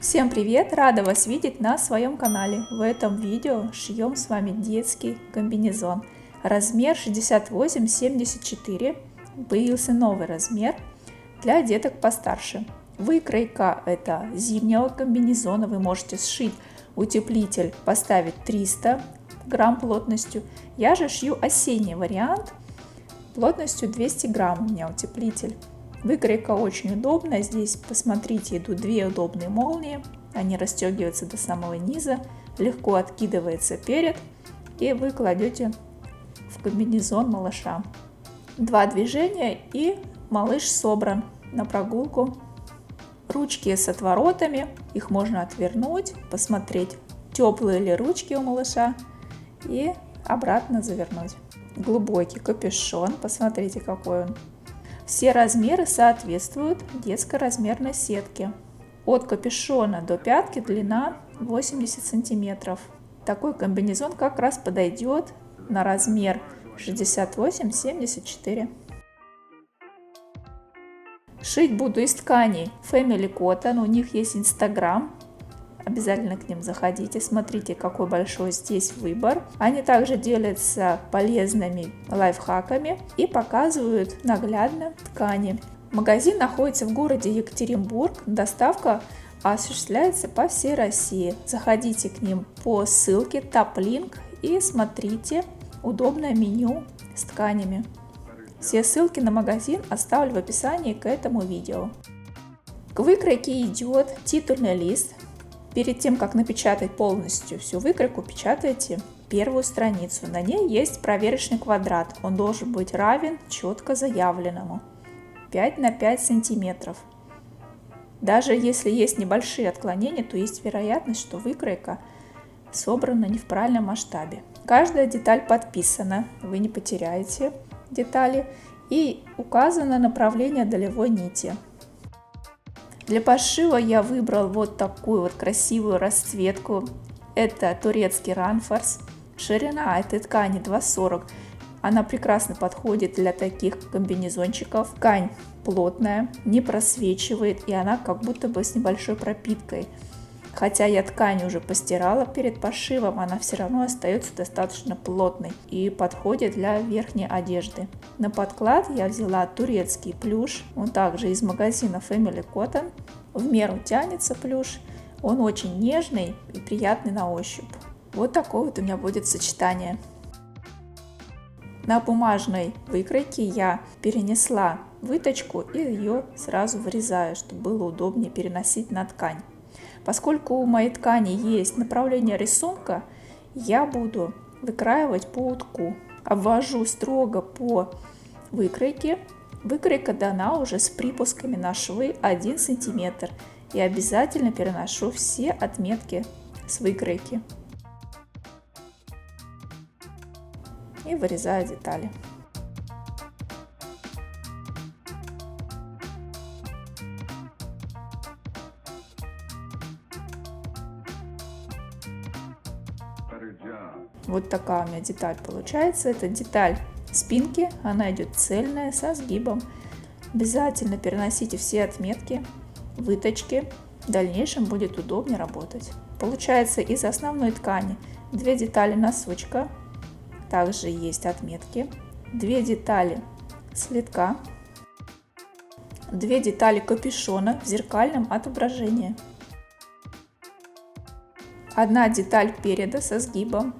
Всем привет! Рада вас видеть на своем канале. В этом видео шьем с вами детский комбинезон. Размер 68-74. Появился новый размер для деток постарше. Выкройка это зимнего комбинезона. Вы можете сшить утеплитель, поставить 300 грамм плотностью. Я же шью осенний вариант плотностью 200 грамм у меня утеплитель. Выкройка очень удобная. Здесь, посмотрите, идут две удобные молнии. Они расстегиваются до самого низа. Легко откидывается перед. И вы кладете в комбинезон малыша. Два движения и малыш собран на прогулку. Ручки с отворотами. Их можно отвернуть, посмотреть, теплые ли ручки у малыша. И обратно завернуть. Глубокий капюшон. Посмотрите, какой он. Все размеры соответствуют детской размерной сетке. От капюшона до пятки длина 80 сантиметров. Такой комбинезон как раз подойдет на размер 68-74. Шить буду из тканей Family Cotton. У них есть Instagram. Обязательно к ним заходите, смотрите, какой большой здесь выбор. Они также делятся полезными лайфхаками и показывают наглядно ткани. Магазин находится в городе Екатеринбург. Доставка осуществляется по всей России. Заходите к ним по ссылке Top-Link и смотрите удобное меню с тканями. Все ссылки на магазин оставлю в описании к этому видео. К выкройке идет титульный лист. Перед тем, как напечатать полностью всю выкройку, печатайте первую страницу. На ней есть проверочный квадрат. Он должен быть равен четко заявленному. 5 на 5 сантиметров. Даже если есть небольшие отклонения, то есть вероятность, что выкройка собрана не в правильном масштабе. Каждая деталь подписана, вы не потеряете детали. И указано направление долевой нити. Для пошива я выбрал вот такую вот красивую расцветку. Это турецкий ранфорс. Ширина этой ткани 2,40. Она прекрасно подходит для таких комбинезончиков. Ткань плотная, не просвечивает, и она как будто бы с небольшой пропиткой. Хотя я ткань уже постирала перед пошивом, она все равно остается достаточно плотной и подходит для верхней одежды. На подклад я взяла турецкий плюш, он также из магазина Family Cotton. В меру тянется плюш, он очень нежный и приятный на ощупь. Вот такое вот у меня будет сочетание. На бумажной выкройке я перенесла выточку и ее сразу вырезаю, чтобы было удобнее переносить на ткань. Поскольку у моей ткани есть направление рисунка, я буду выкраивать по утку. Обвожу строго по выкройке. Выкройка дана уже с припусками на швы 1 см. И обязательно переношу все отметки с выкройки. И вырезаю детали. Вот такая у меня деталь получается. Это деталь спинки. Она идет цельная, со сгибом. Обязательно переносите все отметки, выточки. В дальнейшем будет удобнее работать. Получается из основной ткани 2 детали носочка. Также есть отметки. 2 детали слитка. 2 детали капюшона в зеркальном отображении. 1 деталь переда со сгибом.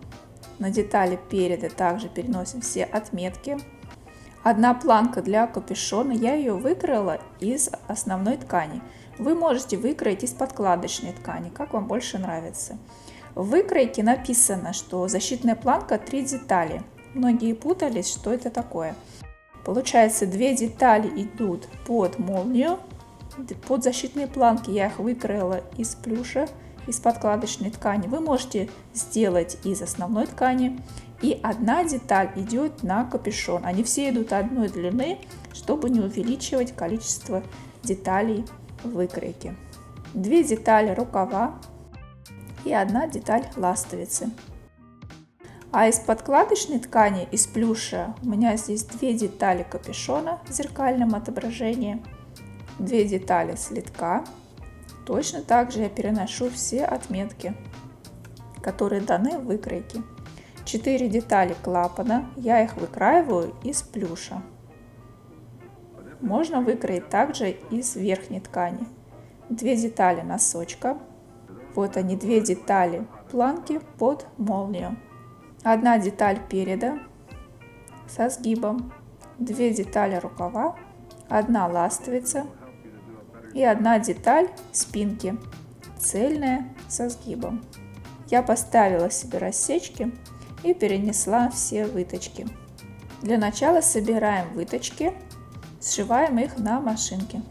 На детали переда также переносим все отметки. 1 планка для капюшона. Я ее выкроила из основной ткани. Вы можете выкроить из подкладочной ткани, как вам больше нравится. В выкройке написано, что защитная планка 3 детали. Многие путались, что это такое. Получается, 2 детали идут под молнию, под защитные планки. Я их выкроила из плюша, из подкладочной ткани. Вы можете сделать из основной ткани. И 1 деталь идет на капюшон. Они все идут одной длины, чтобы не увеличивать количество деталей в выкройке. 2 детали рукава и 1 деталь ластовицы. А из подкладочной ткани, из плюша, у меня здесь 2 детали капюшона в зеркальном отображении, 2 детали слитка Точно так же я переношу все отметки, которые даны в выкройке. 4 детали клапана, я их выкраиваю из плюша. Можно выкроить также из верхней ткани. 2 детали носочка. Вот они, 2 детали планки под молнию. 1 деталь переда со сгибом. 2 детали рукава. 1 ластовица. И 1 деталь спинки, цельная со сгибом. Я поставила себе рассечки и перенесла все выточки. Для начала собираем выточки, сшиваем их на машинке.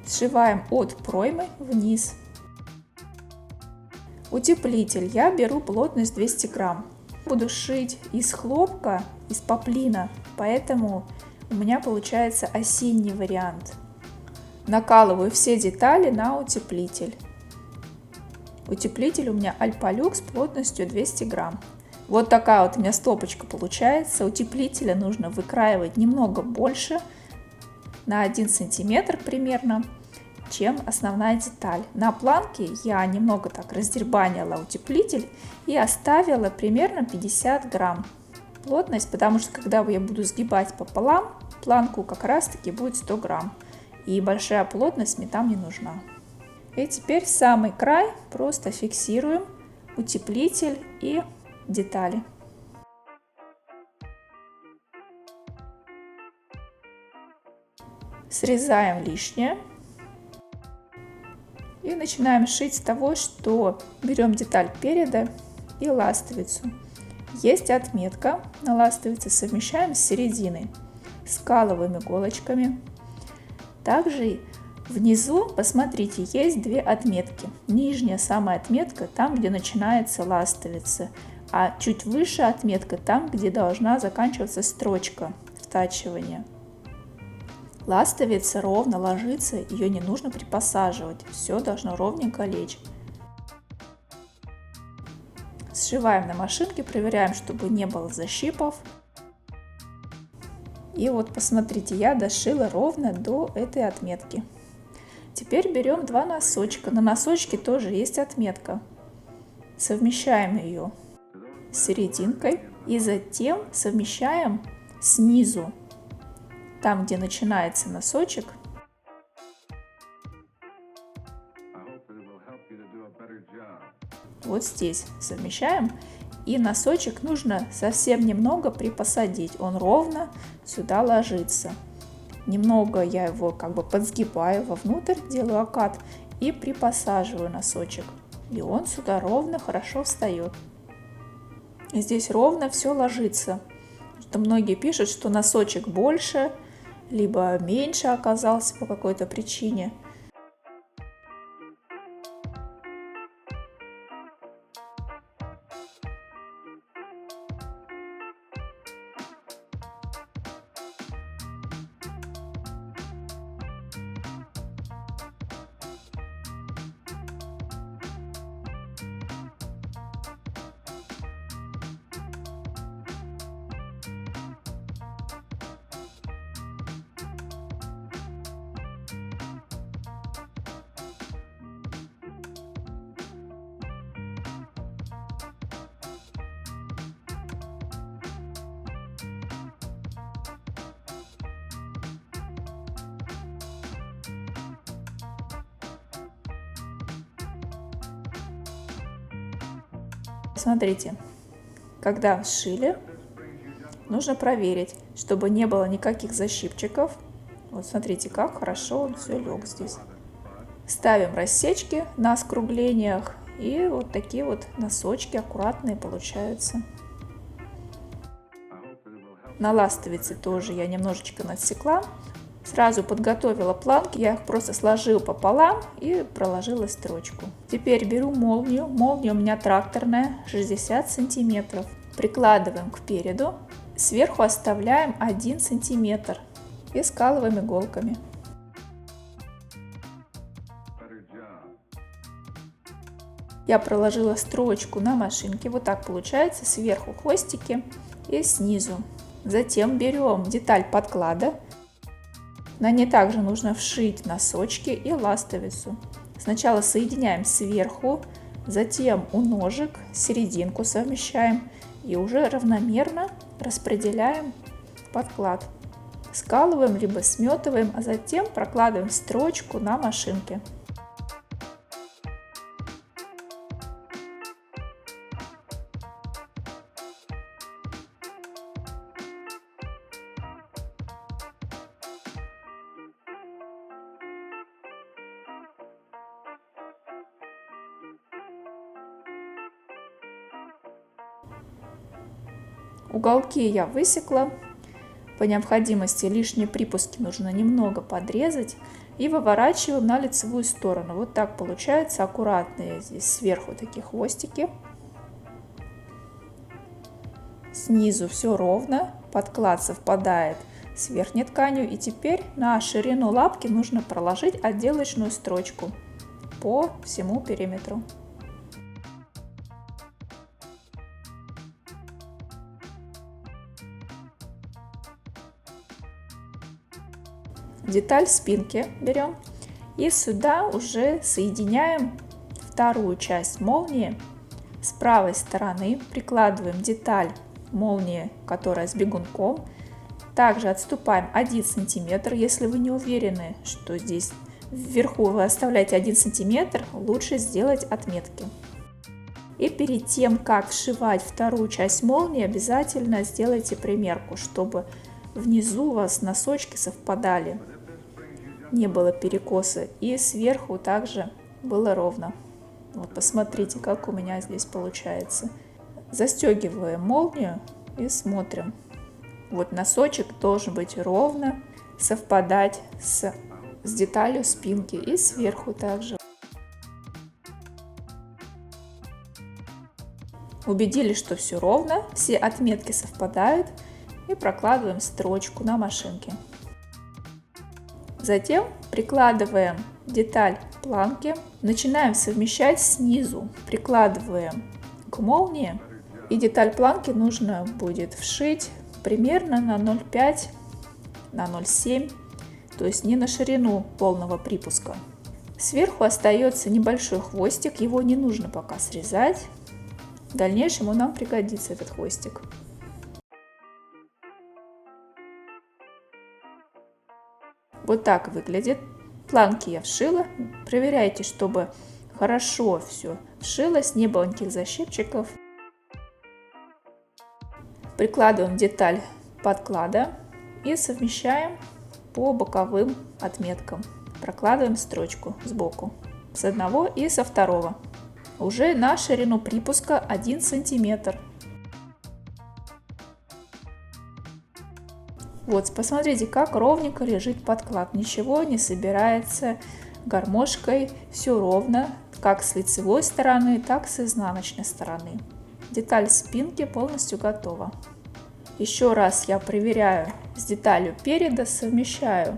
Сшиваем от проймы вниз. Утеплитель я беру плотность 200 грамм. Буду шить из хлопка, из поплина, поэтому у меня получается осенний вариант. Накалываю все детали на утеплитель. Утеплитель у меня Альпалюкс плотностью 200 грамм. Вот такая вот у меня стопочка получается. Утеплителя нужно выкраивать немного больше, на 1 сантиметр примерно, чем основная деталь. На планке я немного так раздербанила утеплитель и оставила примерно 50 грамм плотность, потому что когда я буду сгибать пополам, планку как раз таки будет 100 грамм. И большая плотность мне там не нужна. И теперь в самый край просто фиксируем утеплитель и детали. Срезаем лишнее. И начинаем шить с того, что берем деталь переда и ластовицу. Есть отметка на ластовице, совмещаем с серединой, скалываем иголочками. Также внизу, посмотрите, есть 2 отметки. Нижняя самая отметка там, где начинается ластовица, а чуть выше отметка там, где должна заканчиваться строчка втачивания. Ластовица ровно ложится, ее не нужно припосаживать, все должно ровненько лечь. Сшиваем на машинке, проверяем, чтобы не было защипов. И вот посмотрите, я дошила ровно до этой отметки. Теперь берем 2 носочка. На носочке тоже есть отметка. Совмещаем ее с серединкой и затем совмещаем снизу, там, где начинается носочек. Вот здесь совмещаем. И носочек нужно совсем немного припосадить. Он ровно сюда ложится. Немного я его как бы подсгибаю вовнутрь, делаю окат и припосаживаю носочек. И он сюда ровно хорошо встает. И здесь ровно все ложится. Что многие пишут, что носочек больше, либо меньше оказался по какой-то причине. Смотрите, когда сшили, нужно проверить, чтобы не было никаких защипчиков. Вот смотрите, как хорошо он все лег здесь. Ставим рассечки на скруглениях, и вот такие вот носочки аккуратные получаются. На ластовице тоже я немножечко надсекла. Сразу подготовила планки, я их просто сложила пополам и проложила строчку. Теперь беру молнию. Молния у меня тракторная, 60 сантиметров. Прикладываем к переду. Сверху оставляем 1 сантиметр и скалываем иголками. Я проложила строчку на машинке. Вот так получается. Сверху хвостики и снизу. Затем берем деталь подклада. На ней также нужно вшить носочки и ластовицу. Сначала соединяем сверху, затем у ножек серединку совмещаем и уже равномерно распределяем подклад. Скалываем либо сметываем, а затем прокладываем строчку на машинке. Уголки я высекла. По необходимости лишние припуски нужно немного подрезать и выворачиваем на лицевую сторону. Вот так получается аккуратные здесь сверху такие хвостики. Снизу все ровно, подклад совпадает с верхней тканью. И теперь на ширину лапки нужно проложить отделочную строчку по всему периметру. Деталь спинки берем и сюда уже соединяем вторую часть молнии. С правой стороны прикладываем деталь молнии, которая с бегунком. Также отступаем 1 см. Если вы не уверены, что здесь вверху вы оставляете 1 см, лучше сделать отметки. И перед тем, как вшивать вторую часть молнии, обязательно сделайте примерку, чтобы внизу у вас носочки совпадали, не было перекоса, и сверху также было ровно. Вот посмотрите, как у меня здесь получается. Застегиваем молнию и смотрим. Вот носочек должен быть ровно совпадать с деталью спинки, и сверху также. Убедились, что все ровно, все отметки совпадают, и прокладываем строчку на машинке. Затем прикладываем деталь планки, начинаем совмещать снизу, прикладываем к молнии, и деталь планки нужно будет вшить примерно на 0,5 на 0,7, то есть не на ширину полного припуска. Сверху остается небольшой хвостик, его не нужно пока срезать, в дальнейшем он нам пригодится, этот хвостик. Вот так выглядит. Планки я вшила. Проверяйте, чтобы хорошо все вшилось, не было никаких защипчиков. Прикладываем деталь подклада и совмещаем по боковым отметкам. Прокладываем строчку сбоку с одного и со второго. Уже на ширину припуска 1 см. Вот, посмотрите, как ровненько лежит подклад. Ничего не собирается гармошкой, все ровно, как с лицевой стороны, так и с изнаночной стороны. Деталь спинки полностью готова. Еще раз я проверяю с деталью переда, совмещаю,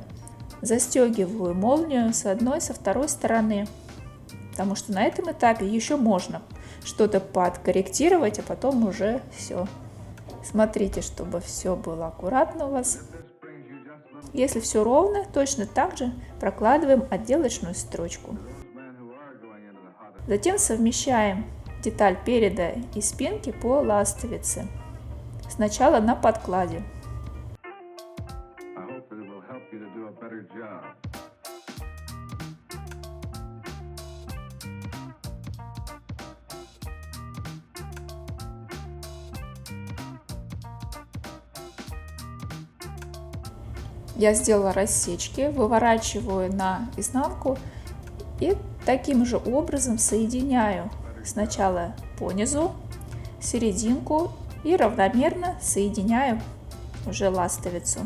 застегиваю молнию с одной, со второй стороны, потому что на этом этапе еще можно что-то подкорректировать, а потом уже все. Смотрите, чтобы все было аккуратно у вас. Если все ровно, точно так же прокладываем отделочную строчку. Затем совмещаем деталь переда и спинки по ластовице. Сначала на подкладе. Я сделала рассечки, выворачиваю на изнанку и таким же образом соединяю сначала по низу, серединку и равномерно соединяю уже ластовицу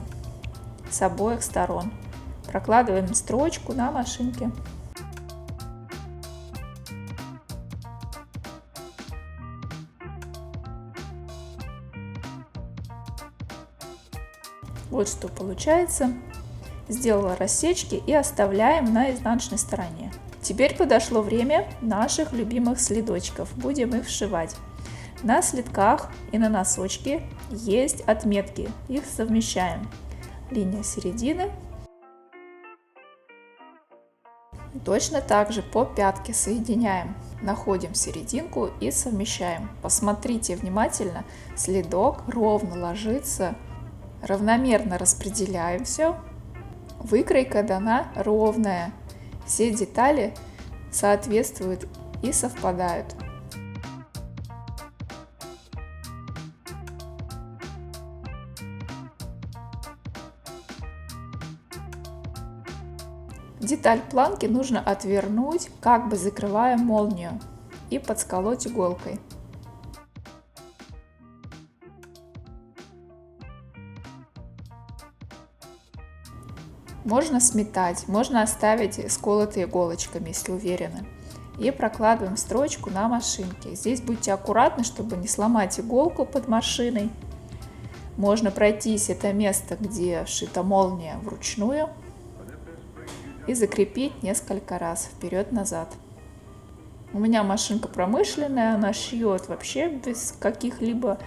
с обоих сторон. Прокладываем строчку на машинке. Вот что получается. Сделала рассечки и оставляем на изнаночной стороне. Теперь подошло время наших любимых следочков. Будем их вшивать. На следках и на носочке есть отметки. Их совмещаем. Линия середины Точно так же по пятке соединяем, находим серединку и совмещаем. Посмотрите внимательно, следок ровно ложится, равномерно распределяем все. Выкройка дана ровная, все детали соответствуют и совпадают. Деталь планки нужно отвернуть, как бы закрывая молнию, и подколоть иголкой. Можно сметать, можно оставить сколотые иголочками, если уверены. И прокладываем строчку на машинке. Здесь будьте аккуратны, чтобы не сломать иголку под машиной. Можно пройтись это место, где вшита молния, вручную и закрепить несколько раз вперед-назад. У меня машинка промышленная, она шьет вообще без каких-либо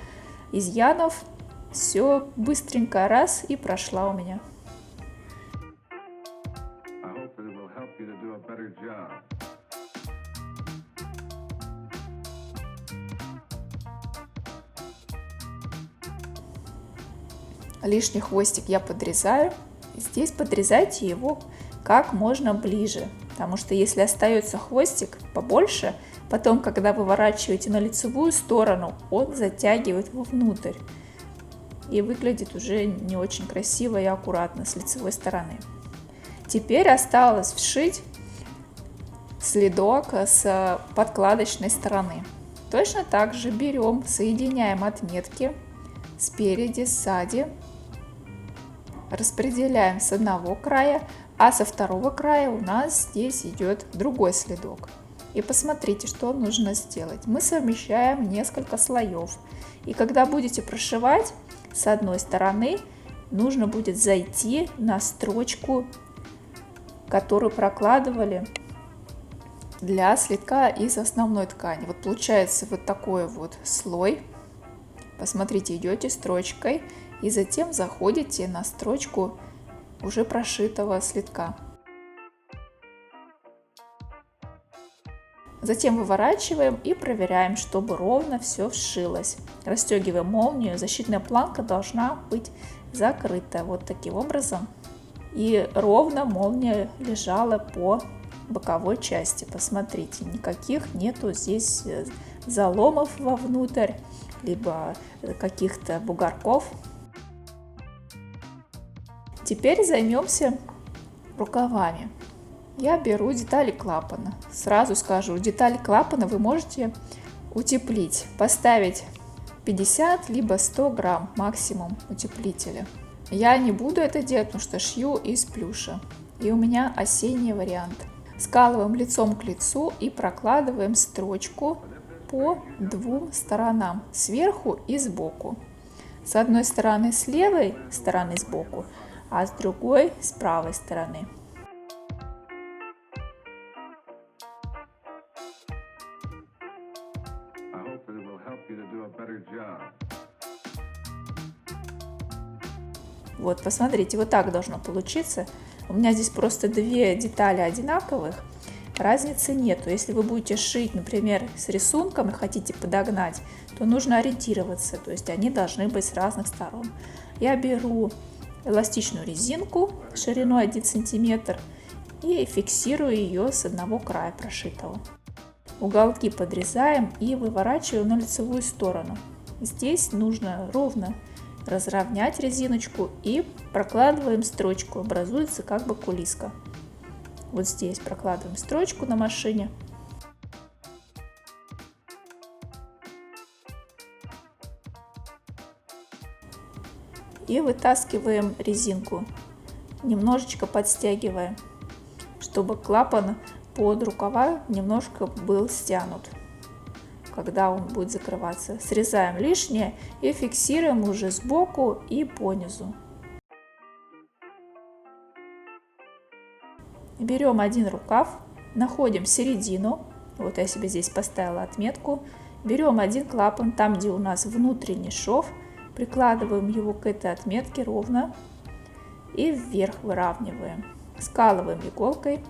изъянов. Все быстренько раз и прошла у меня. Лишний хвостик я подрезаю. Здесь подрезайте его как можно ближе, потому что если остается хвостик побольше, потом, когда выворачиваете на лицевую сторону, он затягивает вовнутрь и выглядит уже не очень красиво и аккуратно с лицевой стороны. Теперь осталось вшить следок с подкладочной стороны. Точно так же берем, соединяем отметки спереди, сзади, распределяем с одного края, а со второго края у нас здесь идет другой следок. И посмотрите, что нужно сделать. Мы совмещаем несколько слоев. И когда будете прошивать, с одной стороны нужно будет зайти на строчку, которую прокладывали для следка из основной ткани. Вот получается вот такой вот слой. Посмотрите, идете строчкой и затем заходите на строчку уже прошитого следка. Затем выворачиваем и проверяем, чтобы ровно все вшилось. Расстегиваем молнию, защитная планка должна быть закрыта вот таким образом. И ровно молния лежала по боковой части. Посмотрите, никаких нету здесь заломов вовнутрь, либо каких-то бугорков. Теперь займемся рукавами. Я беру детали клапана. Сразу скажу, детали клапана вы можете утеплить, поставить 50 либо 100 грамм максимум утеплителя. Я не буду это делать, потому что шью из плюша. И у меня осенний вариант. Скалываем лицом к лицу и прокладываем строчку по двум сторонам, сверху и сбоку. С одной стороны с левой стороны сбоку, а с другой с правой стороны. Вот, посмотрите, вот так должно получиться. У меня здесь просто две детали одинаковых, разницы нету. Если вы будете шить, например, с рисунком и хотите подогнать, то нужно ориентироваться, то есть они должны быть с разных сторон. Я беру эластичную резинку шириной 1 см и фиксирую ее с одного края прошитого. Уголки подрезаем и выворачиваем на лицевую сторону. Здесь нужно ровно разровнять резиночку и прокладываем строчку, образуется как бы кулиска. Вот здесь прокладываем строчку на машине. И вытаскиваем резинку, немножечко подстягиваем, чтобы клапан под рукава немножко был стянут, когда он будет закрываться. Срезаем лишнее и фиксируем уже сбоку и по низу. Берем один рукав, находим середину, вот я себе здесь поставила отметку, берем один клапан, там где у нас внутренний шов, прикладываем его к этой отметке ровно и вверх выравниваем. Скалываем иголкой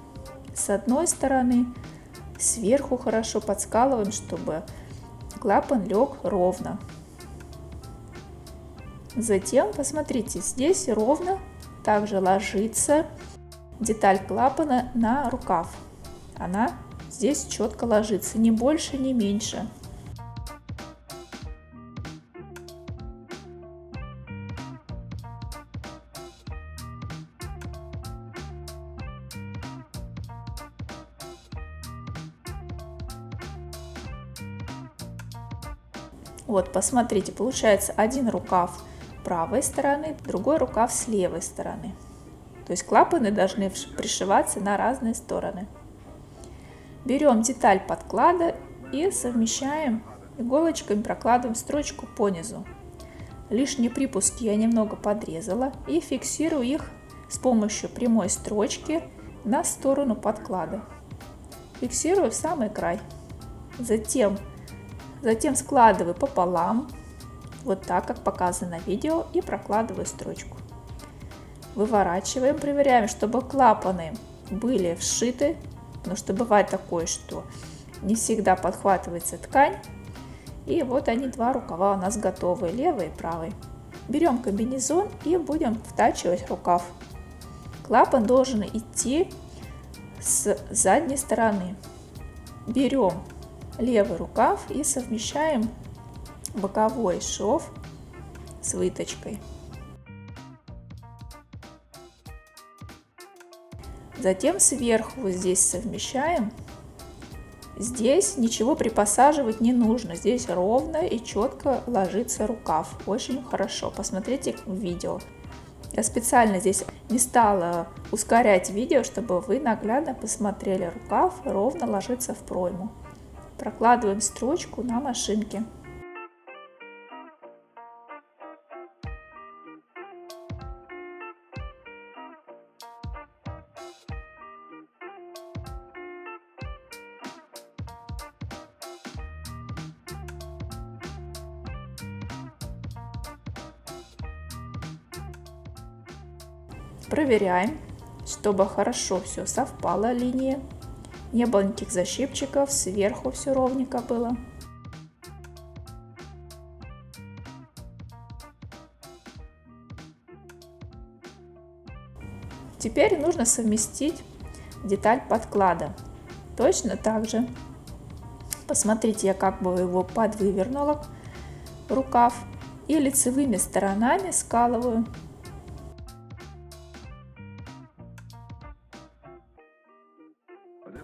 с одной стороны, сверху хорошо подскалываем, чтобы клапан лег ровно. Затем, посмотрите, здесь ровно также ложится деталь клапана на рукав. Она здесь четко ложится, ни больше, ни меньше. Вот, посмотрите, получается один рукав правой стороны, другой рукав с левой стороны. То есть клапаны должны пришиваться на разные стороны. Берем деталь подклада и совмещаем иголочками, прокладываем строчку по низу. Лишние припуски я немного подрезала и фиксирую их с помощью прямой строчки на сторону подклада. Фиксирую в самый край. Затем складываю пополам, вот так, как показано на видео, и прокладываю строчку. Выворачиваем, проверяем, чтобы клапаны были вшиты, потому что бывает такое, что не всегда подхватывается ткань. И вот они, два рукава у нас готовы, левый и правый. Берем комбинезон и будем втачивать рукав. Клапан должен идти с задней стороны. Берем левый рукав и совмещаем боковой шов с выточкой. Затем сверху вот здесь совмещаем. Здесь ничего припосаживать не нужно. Здесь ровно и четко ложится рукав. Очень хорошо. Посмотрите видео. Я специально здесь не стала ускорять видео, чтобы вы наглядно посмотрели. Рукав ровно ложится в пройму. Прокладываем строчку на машинке. Проверяем, чтобы хорошо все совпало линия. Не было никаких защипчиков, сверху все ровненько было. Теперь нужно совместить деталь подклада. Точно так же. Посмотрите, я как бы его подвывернула, рукав, и лицевыми сторонами скалываю.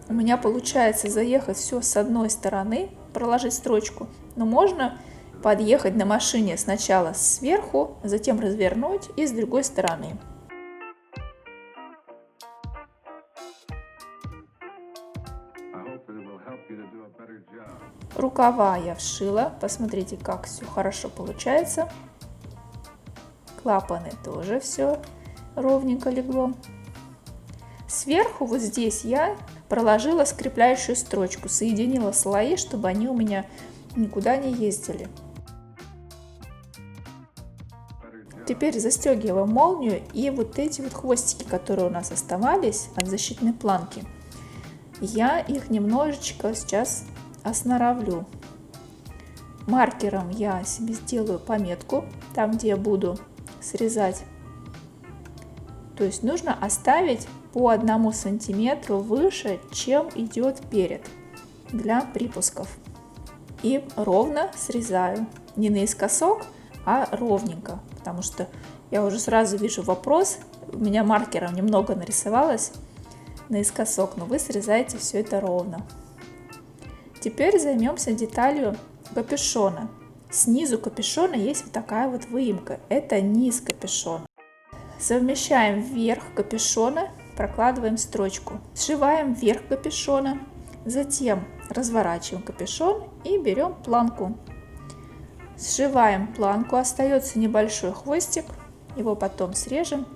У меня получается заехать все с одной стороны, проложить строчку, но можно подъехать на машине сначала сверху, затем развернуть и с другой стороны. Рукава я вшила, посмотрите, как все хорошо получается. Клапаны тоже все ровненько легло. Сверху вот здесь я проложила скрепляющую строчку, соединила слои, чтобы они у меня никуда не ездили. Теперь застегиваем молнию, и вот эти вот хвостики, которые у нас оставались от защитной планки, я их немножечко сейчас осноровлю. Маркером я себе сделаю пометку, там где я буду срезать. То есть нужно оставить по 1 сантиметру выше, чем идет перед, для припусков. И ровно срезаю, не наискосок, а ровненько, потому что я уже сразу вижу вопрос, у меня маркером немного нарисовалось наискосок, но вы срезаете все это ровно. Теперь займемся деталью капюшона. Снизу капюшона есть вот такая вот выемка, это низ капюшона. Совмещаем верх капюшона, прокладываем строчку, сшиваем верх капюшона, затем разворачиваем капюшон и берем планку. Сшиваем планку, остается небольшой хвостик, его потом срежем.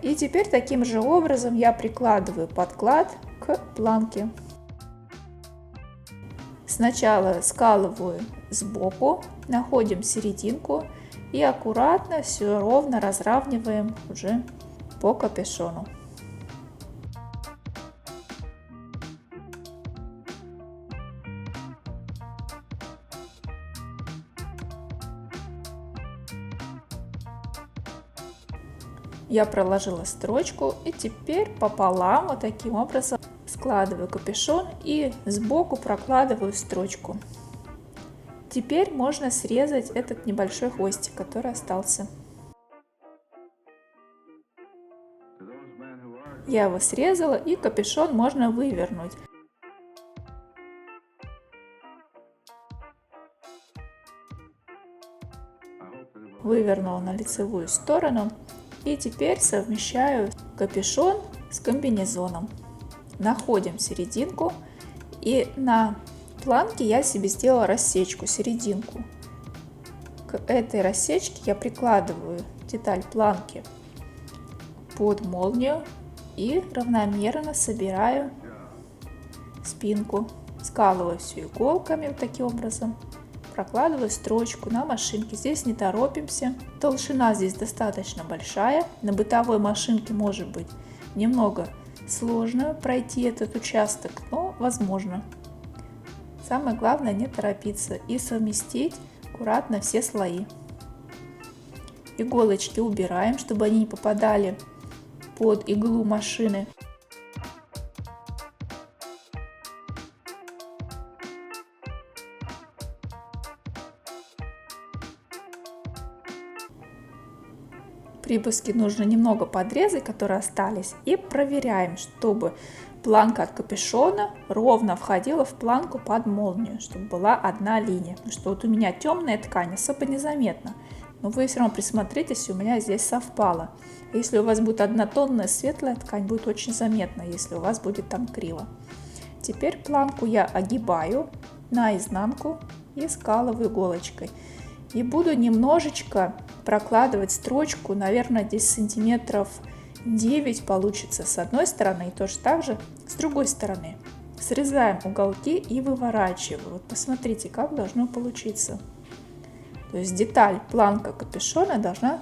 И теперь таким же образом я прикладываю подклад к планке. Сначала скалываю сбоку, находим серединку И аккуратно все ровно разравниваем уже по капюшону. Я проложила строчку и теперь пополам вот таким образом складываю капюшон и сбоку прокладываю строчку. Теперь можно срезать этот небольшой хвостик, который остался. Я его срезала, и капюшон можно вывернуть. Вывернула на лицевую сторону. И теперь совмещаю капюшон с комбинезоном. Находим серединку, и на планке я себе сделала рассечку, серединку. К этой рассечке я прикладываю деталь планки под молнию и равномерно собираю спинку. Скалываю все иголками вот таким образом. Прокладываю строчку на машинке. Здесь не торопимся. Толщина здесь достаточно большая. На бытовой машинке может быть немного сложно пройти этот участок, но возможно. Самое главное не торопиться и совместить аккуратно все слои. Иголочки убираем, чтобы они не попадали под иглу машины. Припуски нужно немного подрезать, которые остались, и проверяем, чтобы планка от капюшона ровно входила в планку под молнию, чтобы была одна линия. Потому что вот у меня темная ткань, особо незаметно, но вы все равно присмотритесь, у меня здесь совпало. Если у вас будет однотонная светлая ткань, будет очень заметно, если у вас будет там криво. Теперь планку я огибаю наизнанку и скалываю иголочкой. И буду немножечко прокладывать строчку, наверное, здесь сантиметров 9 получится с одной стороны и тоже так же с другой стороны. Срезаем уголки и выворачиваем. Вот посмотрите, как должно получиться. То есть деталь планка капюшона должна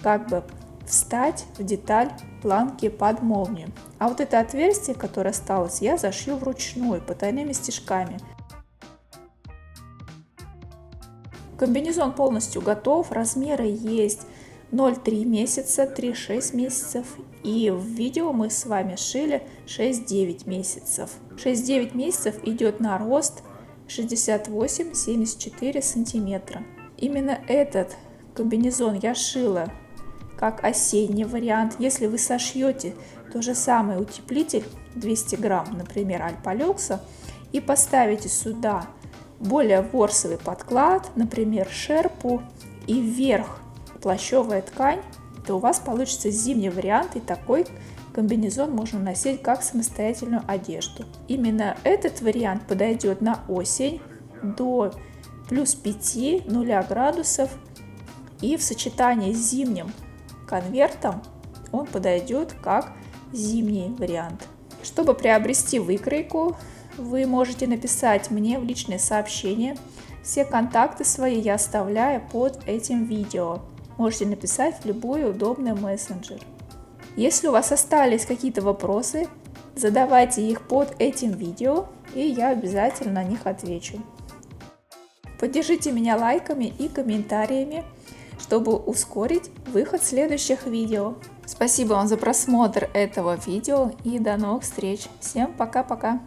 как бы встать в деталь планки под молнию. А вот это отверстие, которое осталось, я зашью вручную потайными стежками. Комбинезон полностью готов, размеры есть 0,3 месяца, 3,6 месяцев, и в видео мы с вами шили 6-9 месяцев. 6-9 месяцев идет на рост 68-74 сантиметра. Именно этот комбинезон я шила как осенний вариант. Если вы сошьете то же самое утеплитель 200 грамм, например, Альпа-Люкса, и поставите сюда более ворсовый подклад, например, шерпу, и вверх плащевая ткань, то у вас получится зимний вариант, и такой комбинезон можно носить как самостоятельную одежду. Именно этот вариант подойдет на осень до плюс 5, 0 градусов, и в сочетании с зимним конвертом он подойдет как зимний вариант. Чтобы приобрести выкройку, вы можете написать мне в личные сообщения. Все контакты свои я оставляю под этим видео. Можете написать в любой удобный мессенджер. Если у вас остались какие-то вопросы, задавайте их под этим видео, и я обязательно на них отвечу. Поддержите меня лайками и комментариями, чтобы ускорить выход следующих видео. Спасибо вам за просмотр этого видео и до новых встреч. Всем пока-пока!